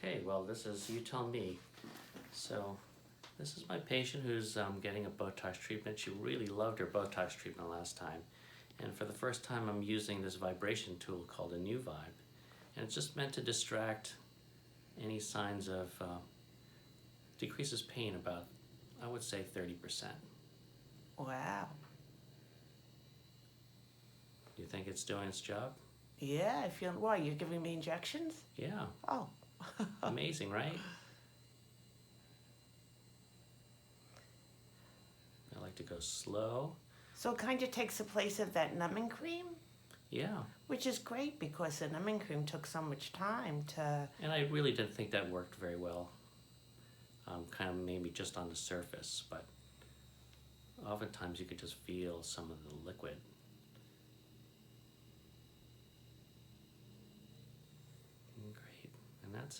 Okay, well, this is you tell me. So, this is my patient who's getting a Botox treatment. She really loved her Botox treatment last time. And for the first time, I'm using this vibration tool called a Nuevibe. And it's just meant to distract any signs of, decreases pain about, I would say, 30%. Wow. Do you think it's doing its job? Yeah, I feel. Why, you're giving me injections? Yeah. Oh. Amazing, right? I like to go slow. So it kind of takes the place of that numbing cream? Yeah. Which is great because the numbing cream took so much time to... And I really didn't think that worked very well. Kind of maybe just on the surface, but oftentimes you could just feel some of the liquid. Great. And that's